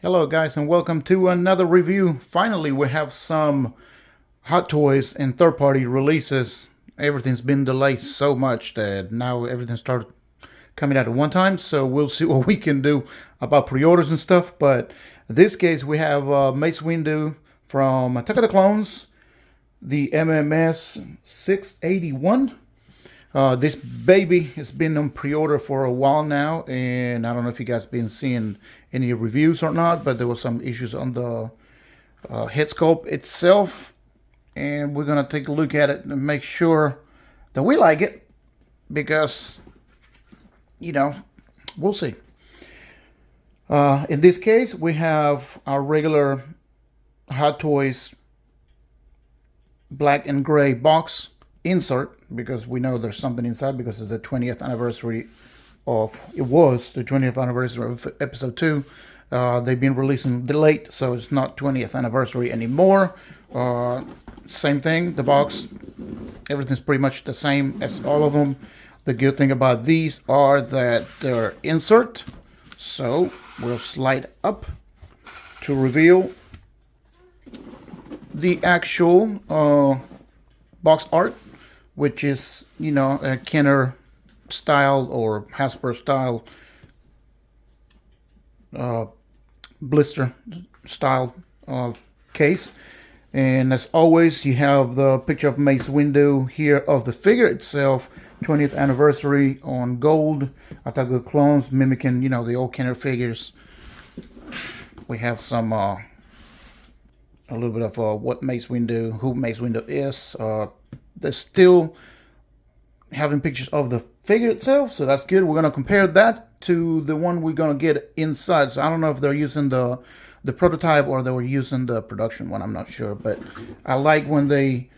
Hello guys, and welcome to another review. Finally, we have some Hot Toys and third-party releases. Everything's been delayed so much that now everything started coming out at one time, so we'll see what we can do about pre-orders and stuff. But in this case, we have Mace Windu from Attack of the Clones, the MMS681. This baby has been on pre-order for a while now, and I don't know if you guys been seeing any reviews or not, but there were some issues on the head sculpt itself, and we're gonna take a look at it and make sure that we like it, because you know, we'll see. In this case, we have our regular Hot Toys black and gray box insert, because we know there's something inside, because it's the 20th anniversary of, it was the 20th anniversary of episode 2. They've been releasing delayed, so it's not 20th anniversary anymore. Same thing, the box, everything's pretty much the same as all of them. The good thing about these are that they're insert, so we'll slide up to reveal the actual box art, which is, you know, a Kenner style or Hasbro style blister style case. And as always, you have the picture of Mace Windu here of the figure itself, 20th anniversary on gold. Attack of the Clones, mimicking, you know, the old Kenner figures. We have some a little bit of what Mace Windu, who Mace Windu is. They're still having pictures of the figure itself, so that's good. We're gonna compare that to the one we're gonna get inside. So I don't know if they're using the prototype or they were using the production one. I'm not sure, but I like when they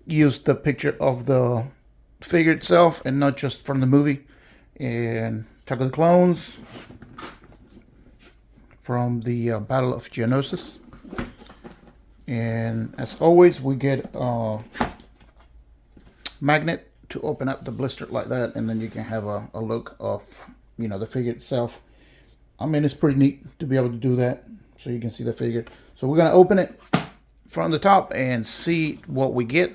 use the picture of the figure itself and not just from the movie. And Attack of the Clones from the Battle of Geonosis. And as always, we get a magnet to open up the blister like that, and then you can have a look of, you know, the figure itself. I mean, it's pretty neat to be able to do that, so you can see the figure. So we're gonna open it from the top and see what we get.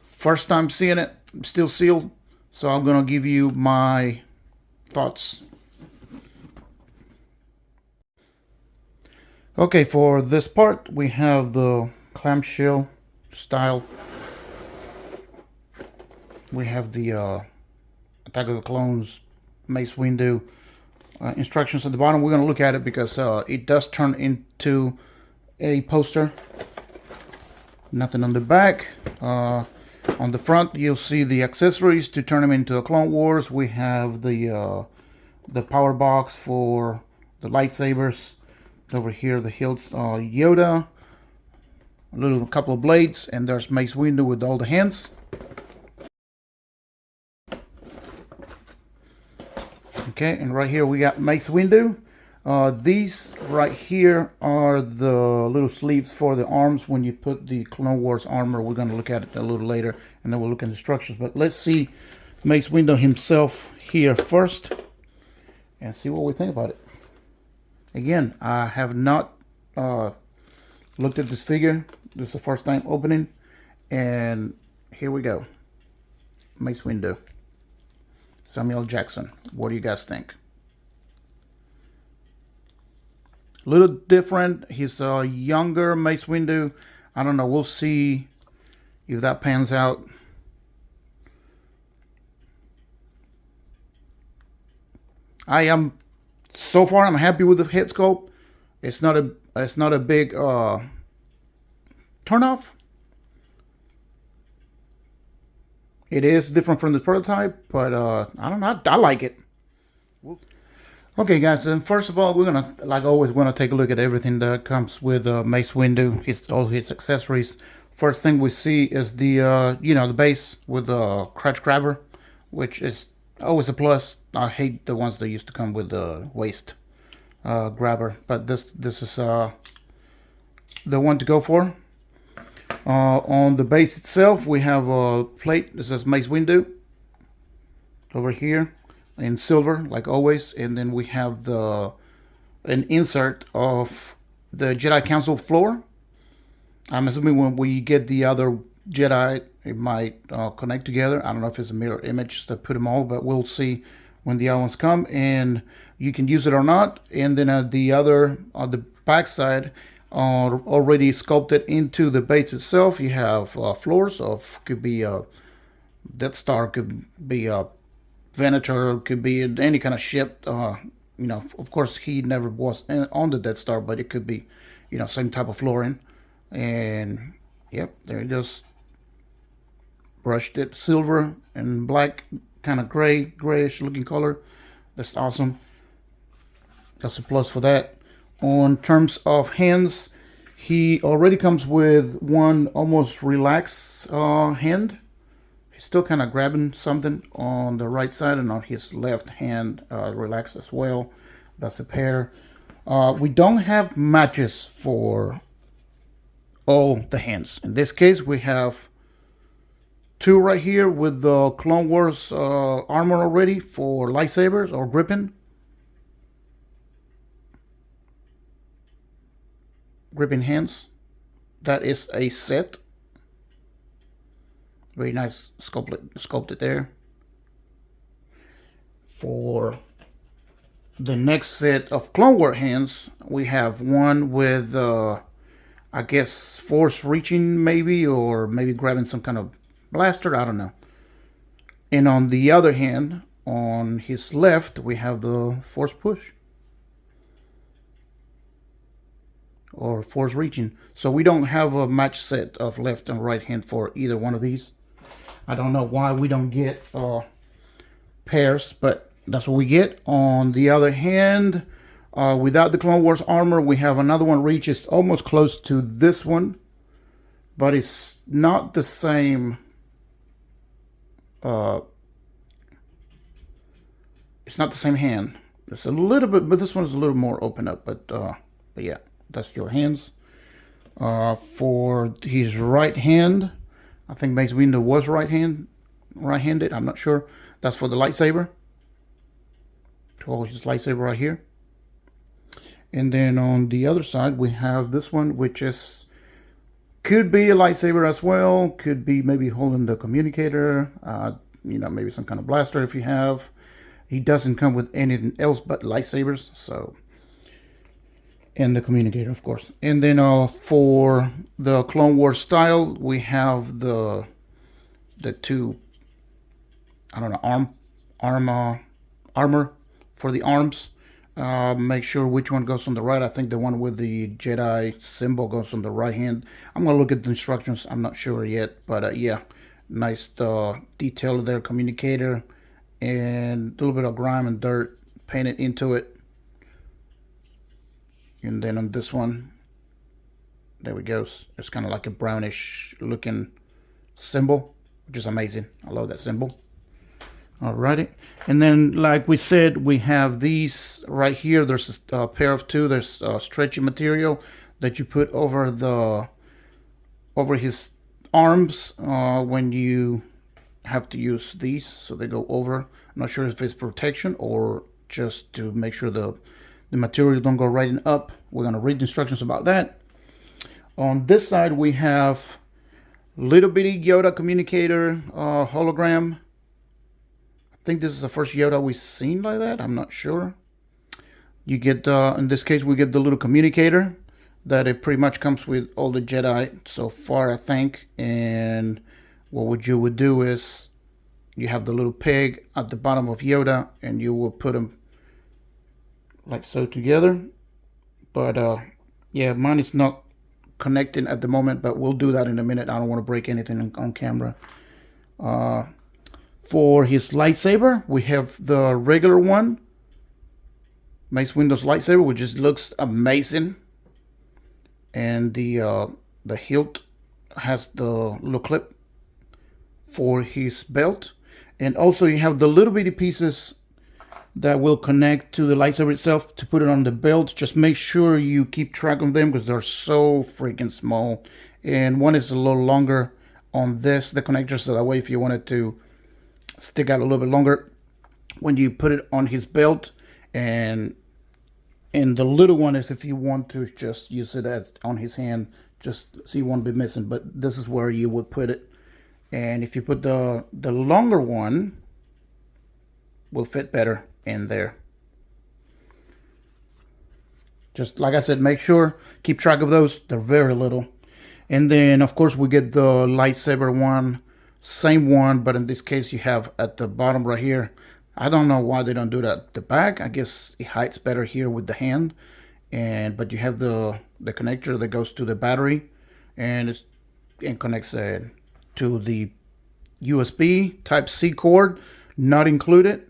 First time seeing it, still sealed, so I'm gonna give you my thoughts. Okay, for this part, we have the clamshell style. We have the Attack of the Clones Mace Windu instructions at the bottom. We're going to look at it because it does turn into a poster. Nothing on the back. On the front, you'll see the accessories to turn them into a Clone Wars. We have the power box for the lightsabers. Over here, the hilts, Yoda, a couple of blades, and there's Mace Windu with all the hands. Okay, and right here we got Mace Windu. These right here are the little sleeves for the arms when you put the Clone Wars armor. We're going to look at it a little later, and then we'll look at the structures. But let's see Mace Windu himself here first and see what we think about it. Again, I have not looked at this figure. This is the first time opening, and here we go. Mace Windu. Samuel Jackson. What do you guys think? A little different. He's a younger Mace Windu. I don't know. We'll see if that pans out. So far, I'm happy with the head sculpt. It's not a big turnoff. It is different from the prototype, but I don't know. I like it. Okay, guys. And first of all, we're gonna, like always, take a look at everything that comes with Mace Windu. All his accessories. First thing we see is the the base with the crotch grabber, which is always a plus. I hate the ones that used to come with the waist grabber, but this is the one to go for. On the base itself, we have a plate that says Mace Windu over here in silver, like always, and then we have an insert of the Jedi Council floor. I'm assuming when we get the other Jedi, it might connect together. I don't know if it's a mirror image to put them all, but we'll see when the other ones come, and you can use it or not. And then on the back side, already sculpted into the base itself, you have floors of, could be a Death Star, could be a Venator, could be any kind of ship. Of course, he never was on the Death Star, but it could be, same type of flooring. And yep, they just brushed it silver and black, kind of grayish looking color. That's awesome. That's a plus for that. On terms of hands, he already comes with one almost relaxed hand. He's still kind of grabbing something on the right side, and on his left hand relaxed as well. That's a pair. We don't have matches for all the hands. In this case, we have two right here with the Clone Wars armor already for lightsabers or gripping. Gripping hands. That is a set. Very nice sculpted there. For the next set of Clone Wars hands, we have one with I guess force reaching maybe, or maybe grabbing some kind of blaster, I don't know. And on the other hand, on his left, we have the force push or force reaching. So we don't have a match set of left and right hand for either one of these. I don't know why we don't get pairs, but that's what we get. On the other hand, without the Clone Wars armor, we have another one reaches almost close to this one, but it's not the same. It's not the same hand. It's a little bit, but this one's a little more open up. But yeah, that's your hands. For his right hand, I think Mace Windu was right-handed. I'm not sure. That's for the lightsaber. To hold his lightsaber right here. And then on the other side, we have this one, which could be a lightsaber as well. Could be maybe holding the communicator. Maybe some kind of blaster if you have. He doesn't come with anything else but lightsabers. So, and the communicator, of course. And then for the Clone Wars style, we have the two, I don't know, armor for the arms. Make sure which one goes on the right. I think the one with the Jedi symbol goes on the right hand. I'm gonna look at the instructions. I'm not sure yet, but yeah, nice detail there, communicator, and a little bit of grime and dirt painted into it. And then on this one, there we go. It's kind of like a brownish looking symbol, which is amazing. I love that symbol. Alrighty, and then like we said, we have these right here. There's a pair of two. There's stretchy material that you put over his arms when you have to use these, so they go over. I'm not sure if it's protection or just to make sure the material don't go right up. We're gonna read the instructions about that. On this side, we have little bitty Yoda communicator hologram. I think this is the first Yoda we've seen like that. I'm not sure. You get, in this case, we get the little communicator that it pretty much comes with all the Jedi so far, I think. And what you would do is you have the little peg at the bottom of Yoda, and you will put them like so together. But yeah, mine is not connecting at the moment, but we'll do that in a minute. I don't want to break anything on camera. For his lightsaber, we have the regular one, Mace Windu's lightsaber, which just looks amazing. And the hilt has the little clip for his belt. And also you have the little bitty pieces that will connect to the lightsaber itself to put it on the belt. Just make sure you keep track of them because they're so freaking small and one is a little longer on this, the connector, so that way if you wanted to stick out a little bit longer when you put it on his belt, and the little one is if you want to just use it as on his hand, just so you won't be missing. But this is where you would put it, and if you put the longer one, will fit better in there. Just like I said, make sure, keep track of those. They're very little. And then of course we get the lightsaber one, same one, but in this case you have at the bottom right here. I don't know why they don't do that at the back. I guess it hides better here with the hand. But you have the connector that goes to the battery, and it connects to the USB Type-C cord, not included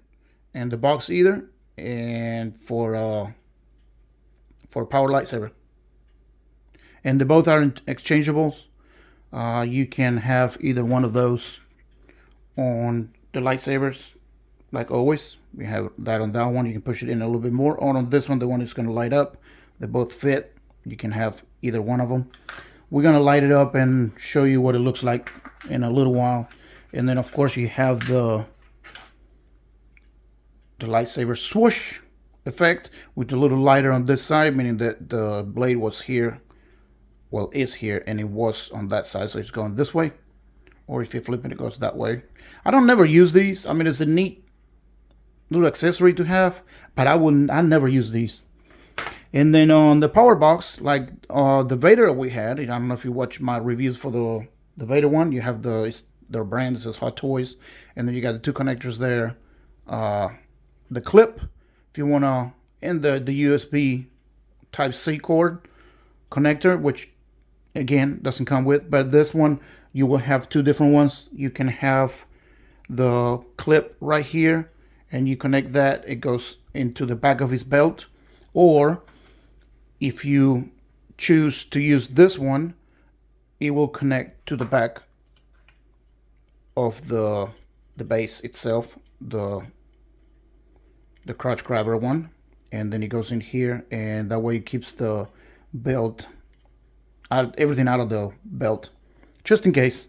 in the box either, and for power lightsaber. And they both are exchangeables. You can have either one of those on the lightsabers, like always. We have that on that one. You can push it in a little bit more. Or on this one, the one is going to light up. They both fit. You can have either one of them. We're going to light it up and show you what it looks like in a little while. And then of course you have the lightsaber swoosh effect with the little lighter on this side, meaning that the blade was here, well, is here, and it was on that side, so it's going this way. Or if you flip it, it goes that way. I don't never use these. I mean, it's a neat little accessory to have, but I never use these. And then on the power box, like the Vader we had, I don't know if you watch my reviews for the Vader one, you have their brand, it says Hot Toys, and then you got the two connectors there. The clip, if you want to, and the USB Type-C cord connector, which again doesn't come with, but this one you will have two different ones. You can have the clip right here, and you connect that, it goes into the back of his belt. Or if you choose to use this one, it will connect to the back of the base itself, the crotch grabber one, and then it goes in here, and that way it keeps the belt out, everything out of the belt, just in case.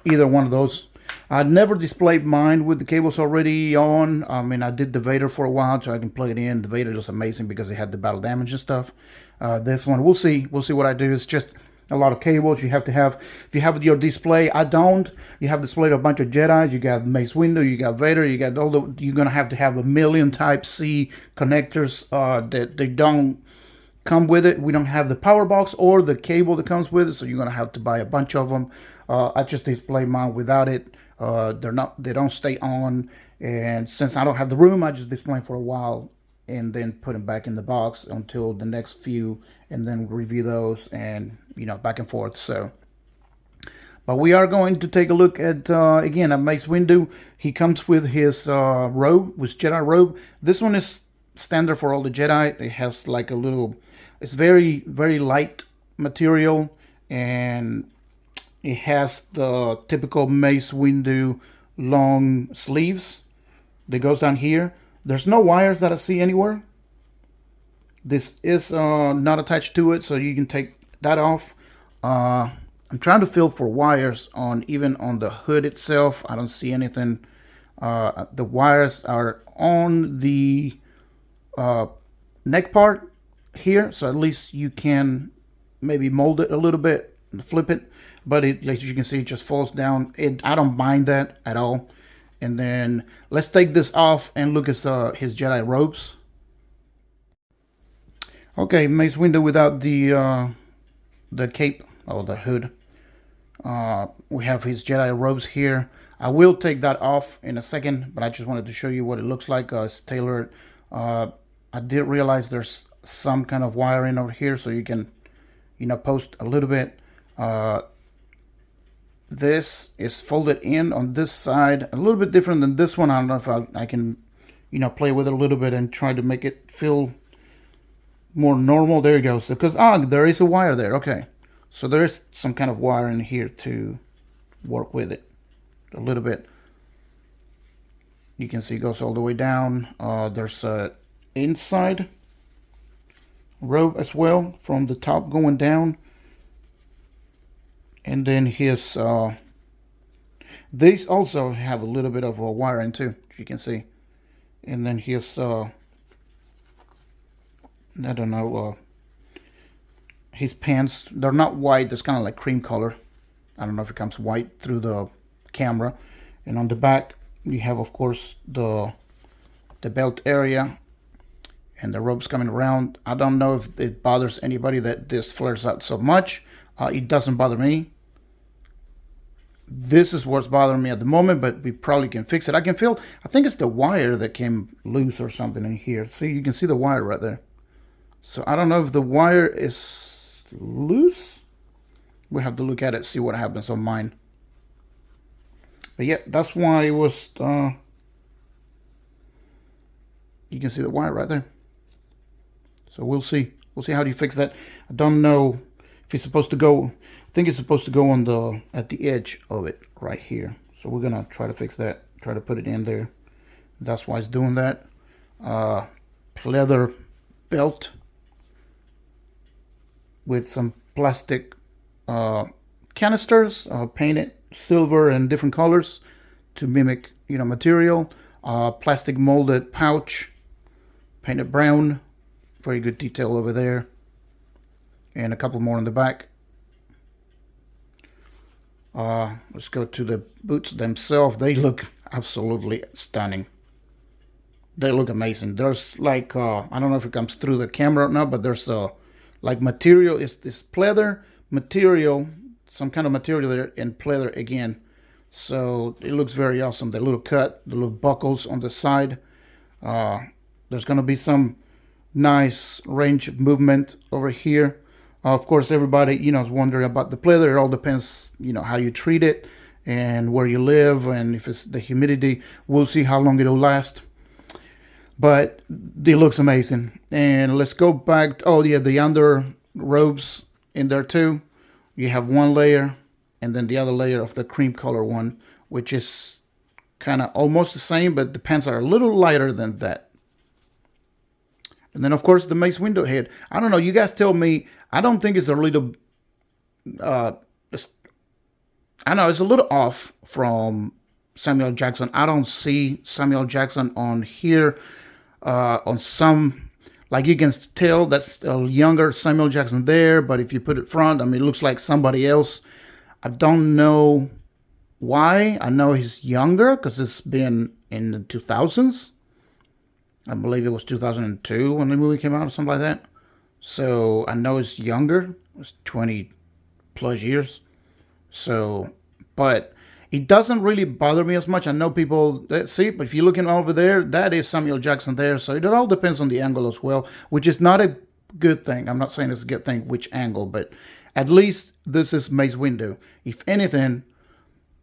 Either one of those. I never displayed mine with the cables already on. I mean, I did the Vader for a while so I can plug it in. The Vader is amazing because it had the battle damage and stuff. This one, we'll see what I do. It's just a lot of cables you have to have. If you have your display, I don't. You have displayed a bunch of Jedis. You got Mace Windu, you got Vader, you got all the. You're gonna have to have a million Type-C connectors that they don't come with it. We don't have the power box or the cable that comes with it, so you're gonna have to buy a bunch of them. I just display mine without it. They don't stay on, and since I don't have the room, I just display them for a while and then put them back in the box until the next few, and then review those, and back and forth. So, but we are going to take a look at again at Mace Windu. He comes with his robe, with Jedi robe. This one is standard for all the Jedi. It has like a little, it's very, very light material, and it has the typical Mace Windu long sleeves that goes down here. There's no wires that I see anywhere. This is not attached to it, so you can take that off. I'm trying to feel for wires even on the hood itself. I don't see anything. The wires are on the neck part here, so at least you can maybe mold it a little bit and flip it. But as you can see, it just falls down. I don't mind that at all. And then let's take this off and look at his Jedi robes. Okay, Mace Windu without the cape or the hood. We have his Jedi robes here. I will take that off in a second, but I just wanted to show you what it looks like. It's tailored. I did realize there's some kind of wiring over here, so you can, post a little bit. This is folded in on this side, a little bit different than this one. I don't know if I can, play with it a little bit and try to make it feel more normal. There it goes. Because, there is a wire there. Okay. So there is some kind of wire in here to work with it a little bit. You can see it goes all the way down. There's a inside rope as well from the top going down. And then his these also have a little bit of a wiring too, as you can see. And then his I don't know, his pants, they're not white, it's kind of like cream color. I don't know if it comes white through the camera. And on the back you have, of course, the belt area and the ropes coming around. I don't know if it bothers anybody that this flares out so much. It doesn't bother me. This is what's bothering me at the moment, but we probably can fix it. I think it's the wire that came loose or something in here. See, you can see the wire right there. So I don't know if the wire is loose. We have to look at it, see what happens on mine. But yeah, that's why it was, you can see the wire right there. So we'll see. We'll see how do you fix that. I don't know if it's supposed to go, I think it's supposed to go on the, at the edge of it right here. So we're gonna try to fix that, try to put it in there. That's why it's doing that. Leather belt with some plastic canisters painted silver and different colors to mimic, you know, material. Plastic molded pouch painted brown, very good detail over there, and a couple more on the back. Let's go to the boots themselves. They look absolutely stunning. They look amazing. There's like I don't know if it comes through the camera or not, but there's like material. It's this pleather material, some kind of material there, and pleather again. So it looks very awesome. The little cut, the little buckles on the side. There's gonna be some nice range of movement over here. Of course, everybody, you know, is wondering about the pleather. It all depends, you know, how you treat it and where you live, and if it's the humidity. We'll see how long it'll last. But it looks amazing. And let's go back. Oh yeah, the under robes in there too. You have one layer and then the other layer of the cream color one, which is kind of almost the same, but the pants are a little lighter than that. And then of course the Mace Windu head. I don't know, you guys tell me. I don't think it's a little, I know it's a little off from Samuel Jackson. I don't see Samuel Jackson on here. On some, like you can tell that's a younger Samuel Jackson there, but if you put it front, I mean, it looks like somebody else. I don't know why. I know he's younger because it's been in the 2000s. I believe it was 2002 when the movie came out or something like that. So I know it's younger. It's 20 plus years. So, but it doesn't really bother me as much. I know people that see, but if you're looking over there, that is Samuel Jackson there. So it all depends on the angle as well, which is not a good thing. I'm not saying it's a good thing which angle, but at least this is Mace Windu. If anything,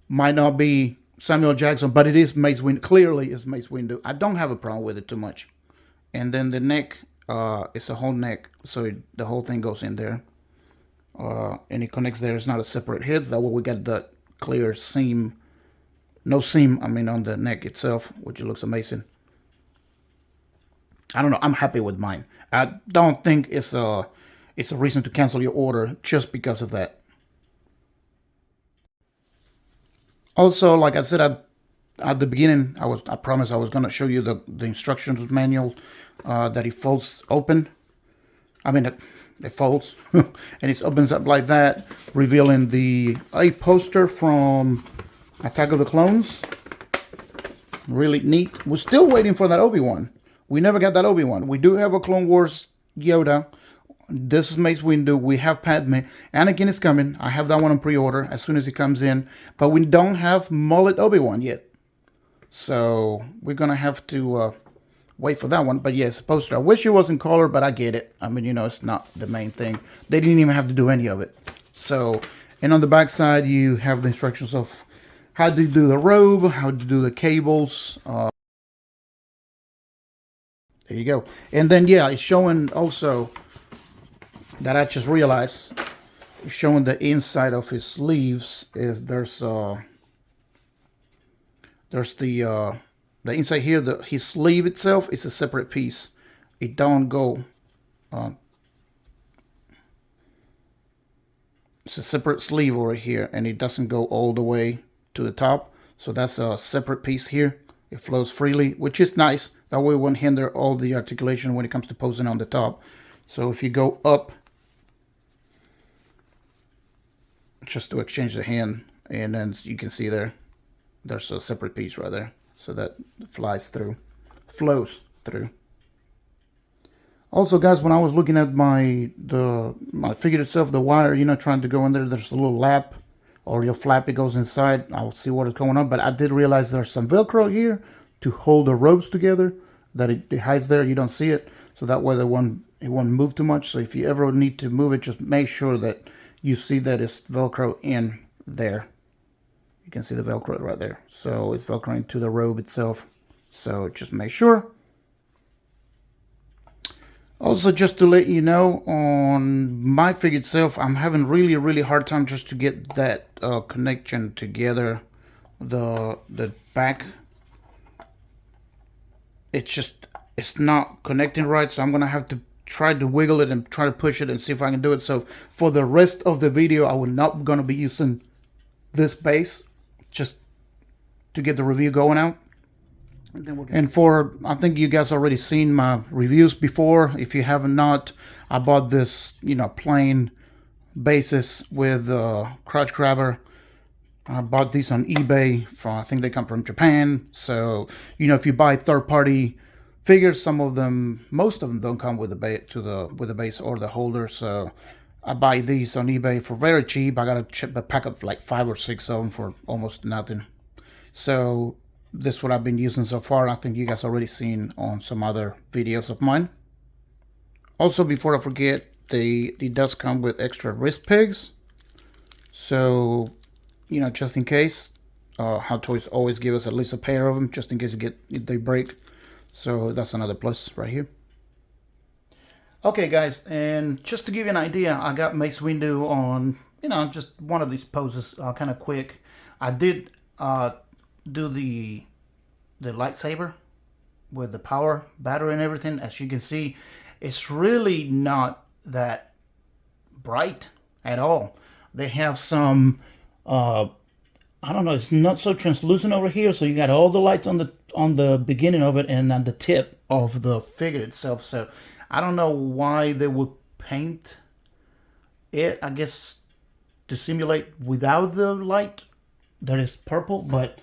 might not be Samuel Jackson, but it is Mace Windu. Clearly, it's Mace Windu. I don't have a problem with it too much. And then the neck, it's a whole neck, so the whole thing goes in there. And it connects there. It's not a separate head. That way we got the clear seam, no seam, I mean, on the neck itself, which looks amazing. I don't know. I'm happy with mine. I don't think it's a reason to cancel your order just because of that. Also, like I said at the beginning, I promised I was going to show you the instructions manual that it folds open. I mean, it folds and it opens up like that, revealing a poster from Attack of the Clones. Really neat. We're still waiting for that Obi-Wan. We never got that Obi-Wan. We do have a Clone Wars Yoda. This is Mace Windu. We have Padme. Anakin is coming. I have that one on pre-order as soon as it comes in. But we don't have Mullet Obi-Wan yet. So we're going to have to wait for that one. But yes, a poster. I wish it was in color, but I get it. I mean, you know, it's not the main thing. They didn't even have to do any of it. So, and on the back side, you have the instructions of how to do the robe, how to do the cables. There you go. And then, yeah, it's showing also that I just realized, showing the inside of his sleeves is there's the inside here, his sleeve itself is a separate piece. It don't go it's a separate sleeve over here, and it doesn't go all the way to the top. So that's a separate piece here. It flows freely, which is nice. That way it won't hinder all the articulation when it comes to posing on the top. So if you go up, just to exchange the hand, and then you can see there's a separate piece right there. So that flows through. Also, guys, when I was looking at my figure itself, the wire, you know, trying to go in there, there's a little lap or your flap, it goes inside. I'll see what is going on, but I did realize there's some Velcro here to hold the ropes together, that it hides there, you don't see it, so that way it won't move too much. So if you ever need to move it, just make sure that you see that it's Velcro in there. You can see the Velcro right there, so it's Velcroing to the robe itself, so just make sure. Also, just to let you know, on my figure itself, I'm having really hard time just to get that connection together. The back, it's not connecting right, so I'm gonna have to try to wiggle it and try to push it and see if I can do it. So for the rest of the video, I will not gonna be using this base just to get the review going out. And for, I think you guys already seen my reviews before. If you have not, I bought this, you know, plain bases with crotch grabber. I bought these on eBay from, I think they come from Japan. So, you know, if you buy third-party figures, some of them, most of them don't come with the base or the holder. So I buy these on eBay for very cheap. I got a pack of like 5 or 6 of them for almost nothing. So this is what I've been using so far. I think you guys already seen on some other videos of mine. Also, before I forget, it does come with extra wrist pegs. So, you know, just in case, Hot Toys always give us at least a pair of them, just in case they break. So that's another plus right here. Okay, guys, and just to give you an idea, I got Mace Windu on, you know, just one of these poses, kind of quick. I did do the lightsaber with the power battery and everything. As you can see, it's really not that bright at all. They have some I don't know, it's not so translucent over here, so you got all the lights on the beginning of it and on the tip of the figure itself. So I don't know why they would paint it, I guess to simulate without the light that is purple, but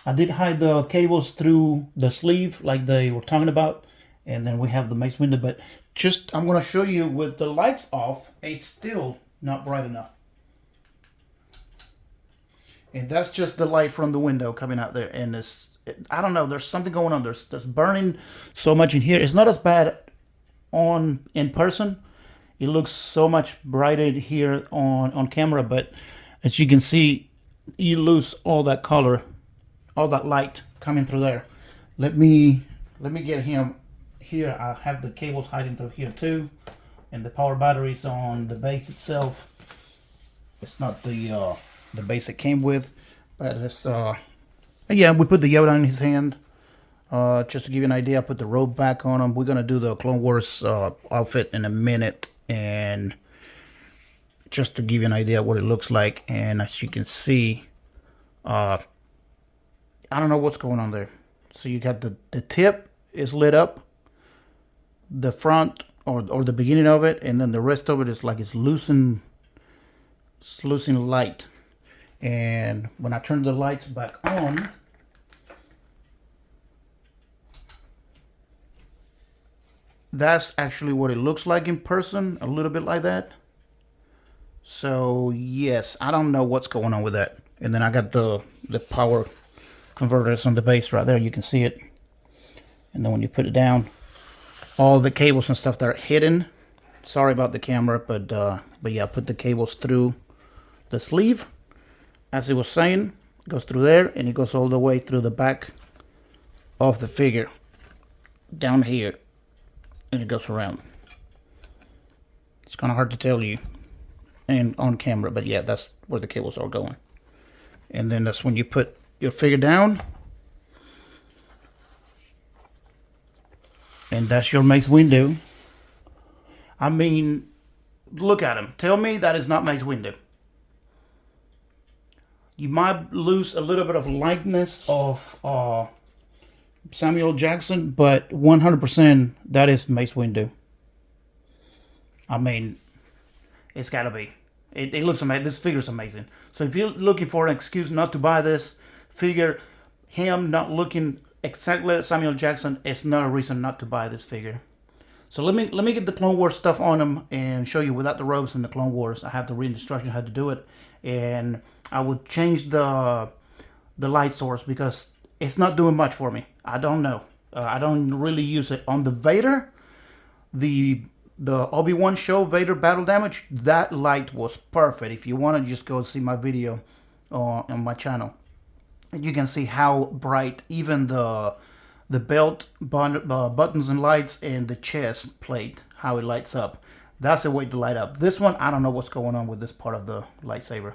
I did hide the cables through the sleeve like they were talking about, and then we have the Mace Windu. But just, I'm going to show you with the lights off, it's still not bright enough. And that's just the light from the window coming out there, and I don't know, there's something going on. There's burning so much in here. It's not as bad in person. It looks so much brighter here on camera, but as you can see, you lose all that color, all that light coming through there. Let me get him here. I have the cables hiding through here too, and the power batteries on the base itself. It's not the base it came with, but it's yeah, we put the Yoda in his hand. Just to give you an idea, I put the robe back on him. We're gonna do the Clone Wars outfit in a minute, and just to give you an idea what it looks like. And as you can see, I don't know what's going on there. So you got the tip is lit up, the front or the beginning of it, and then the rest of it is like it's losing light. And when I turn the lights back on, that's actually what it looks like in person, a little bit like that. So yes, I don't know what's going on with that. And then I got the power converters on the base right there. You can see it. And then when you put it down, all the cables and stuff that are hidden. Sorry about the camera, but yeah, put the cables through the sleeve. As it was saying, it goes through there, and it goes all the way through the back of the figure down here, and it goes around. It's kind of hard to tell you and on camera, but yeah, that's where the cables are going. And then that's when you put your figure down, and that's your Mace Windu. I mean, look at him. Tell me that is not Mace Windu. You might lose a little bit of likeness of Samuel Jackson, but 100% that is Mace Windu. I mean, it's gotta be. It looks amazing. This figure's amazing. So if you're looking for an excuse not to buy this figure, him not looking exactly like Samuel Jackson is not a reason not to buy this figure. So let me get the Clone Wars stuff on him and show you without the robes and the Clone Wars. I have to read instructions how to do it, and I will change the light source because it's not doing much for me. I don't know. I don't really use it on the Vader. The Obi-Wan show Vader battle damage, that light was perfect. If you want to just go see my video on my channel, you can see how bright even the belt buttons and lights and the chest plate, how it lights up. That's the way to light up. This one, I don't know what's going on with this part of the lightsaber.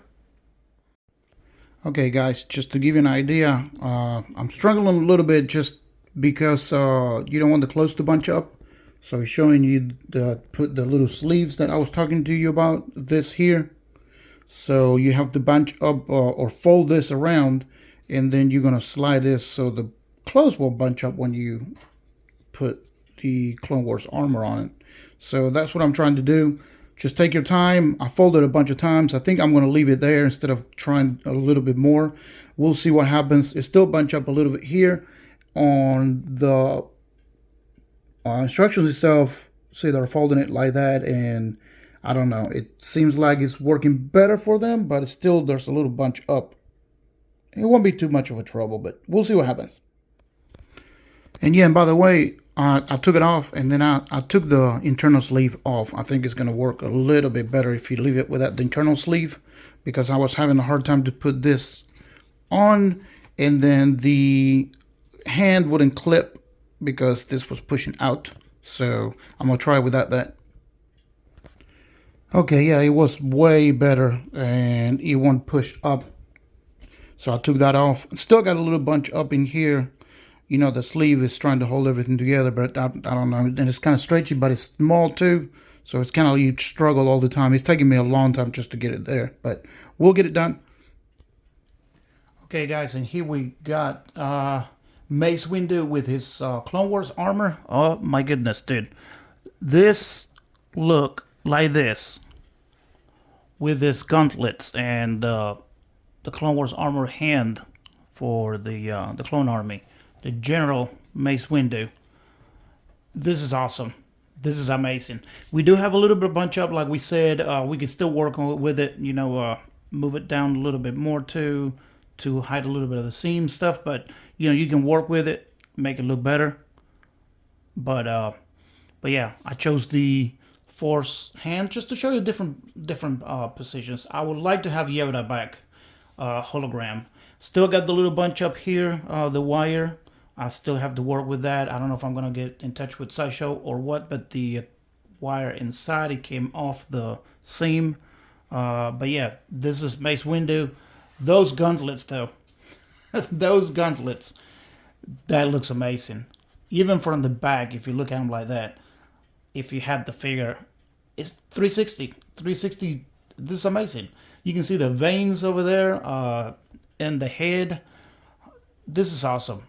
Okay guys, just to give you an idea, I'm struggling a little bit just because you don't want the clothes to bunch up. So he's showing you put the little sleeves that I was talking to you about, this here. So you have to bunch up or fold this around, and then you're going to slide this so the clothes will bunch up when you put the Clone Wars armor on it. So that's what I'm trying to do. Just take your time. I folded a bunch of times. I think I'm going to leave it there instead of trying a little bit more. We'll see what happens. It still bunch up a little bit here on the instructions itself. See, they're folding it like that, and I don't know. It seems like it's working better for them, but it's still, there's a little bunch up. It won't be too much of a trouble, but we'll see what happens. And yeah, and by the way, I took it off, and then I took the internal sleeve off. I think it's going to work a little bit better if you leave it without the internal sleeve, because I was having a hard time to put this on, and then the hand wouldn't clip because this was pushing out. So I'm going to try without that. Okay, yeah, it was way better, and it won't push up. So I took that off. Still got a little bunch up in here. You know, the sleeve is trying to hold everything together, but I don't know. And it's kind of stretchy, but it's small too. So it's kind of, you struggle all the time. It's taking me a long time just to get it there, but we'll get it done. Okay, guys, and here we got Mace Windu with his Clone Wars armor. Oh my goodness, dude. This look like this with this gauntlets and the Clone Wars armor hand for the clone army. The General Mace Windu. This is awesome. This is amazing. We do have a little bit of bunch up, like we said. We can still work with it, you know, move it down a little bit more to hide a little bit of the seam stuff. But you know, you can work with it, make it look better. But yeah, I chose the Force hand just to show you different positions. I would like to have Yoda back, hologram. Still got the little bunch up here, the wire. I still have to work with that. I don't know if I'm going to get in touch with Sideshow or what, but the wire inside, it came off the seam. But yeah, this is Mace Windu. Those gauntlets, though, those gauntlets, that looks amazing. Even from the back, if you look at them like that, if you had the figure, it's 360. 360, this is amazing. You can see the veins over there and the head. This is awesome.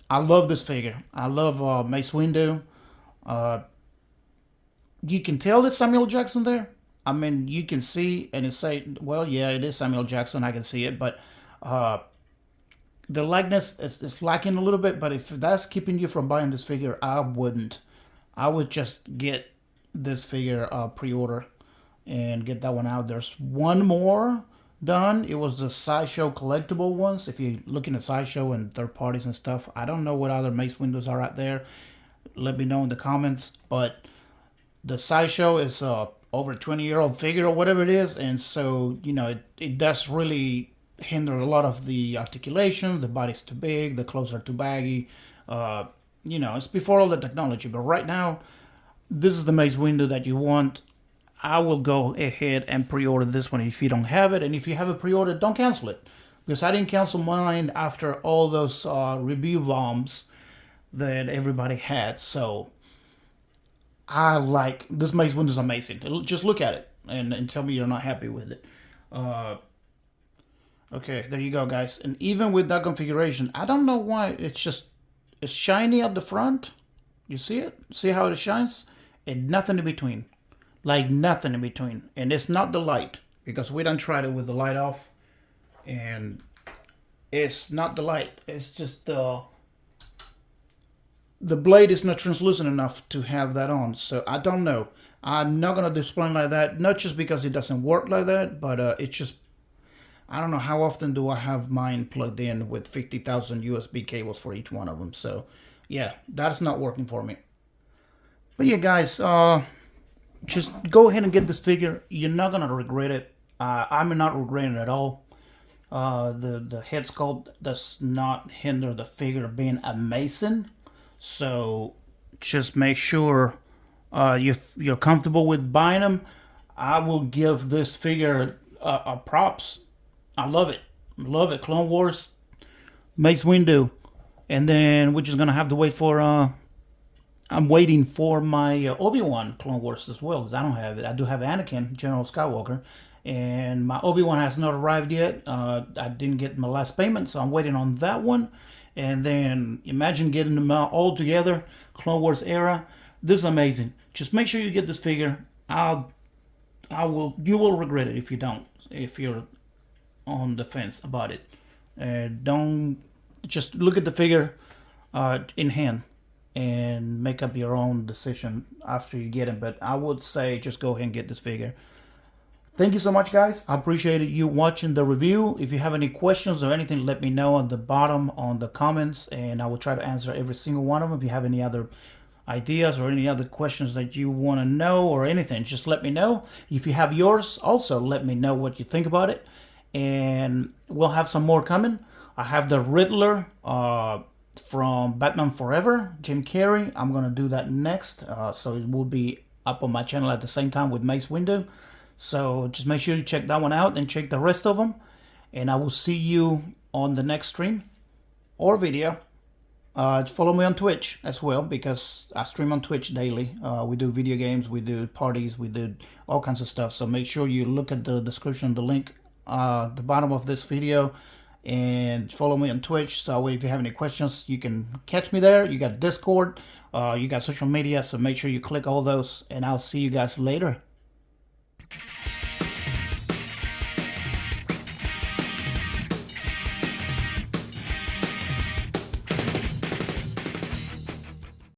I love this figure. I love Mace Windu. You can tell it's Samuel Jackson there. I mean, you can see, and it say, well, yeah, it is Samuel Jackson. I can see it, but the likeness is lacking a little bit. But if that's keeping you from buying this figure, I wouldn't. I would just get this figure pre-order and get that one out. There's one more done. It was the Sideshow collectible ones. If you're looking at Sideshow and third parties and stuff, I don't know what other Mace Windows are out there. Let me know in the comments. But the Sideshow is over a 20-year-old figure or whatever it is, and so you know it does really hinder a lot of the articulation. The body's too big, the clothes are too baggy. You know, it's before all the technology, but right now this is the Mace Windu that you want. I will go ahead and pre-order this one if you don't have it, and if you have it pre-ordered, don't cancel it, because I didn't cancel mine after all those review bombs that everybody had. So I like this. Mace Windu is amazing. Just look at it and tell me you're not happy with it. Okay, there you go, guys. And even with that configuration, I don't know why it's shiny at the front. You see it? See how it shines? And nothing in between. Like nothing in between. And it's not the light, because we done tried it with the light off, and it's not the light. It's just the blade is not translucent enough to have that on. So I don't know. I'm not gonna display like that. Not just because it doesn't work like that, but it's just, I don't know how often do I have mine plugged in with 50,000 USB cables for each one of them. So yeah, that's not working for me. But yeah, guys, just go ahead and get this figure. You're not gonna regret it. I'm not regretting it at all. The head sculpt does not hinder the figure being amazing. So just make sure you're comfortable with buying them. I will give this figure props. I love it. Love it. Clone Wars, Mace Windu. And then we're just going to have to wait for... I'm waiting for my Obi-Wan Clone Wars as well, because I don't have it. I do have Anakin, General Skywalker. And my Obi-Wan has not arrived yet. I didn't get my last payment, so I'm waiting on that one. And then imagine getting them all together, Clone Wars era. This is amazing. Just make sure you get this figure. You will regret it if you don't. If you're on the fence about it, don't just look at the figure in hand and make up your own decision after you get it. But I would say just go ahead and get this figure. Thank you so much, guys. I appreciated you watching the review. If you have any questions or anything, let me know on the bottom on the comments, and I will try to answer every single one of them. If you have any other ideas or any other questions that you want to know or anything, just let me know. If you have yours, also let me know what you think about it, and we'll have some more coming. I have the Riddler from Batman Forever, Jim Carrey. I'm going to do that next, so it will be up on my channel at the same time with Mace Windu. So just make sure you check that one out and check the rest of them. And I will see you on the next stream or video. Follow me on Twitch as well, because I stream on Twitch daily. We do video games, we do parties, we do all kinds of stuff. So make sure you look at the description, the link at the bottom of this video, and follow me on Twitch. So if you have any questions, you can catch me there. You got Discord, you got social media. So make sure you click all those, and I'll see you guys later.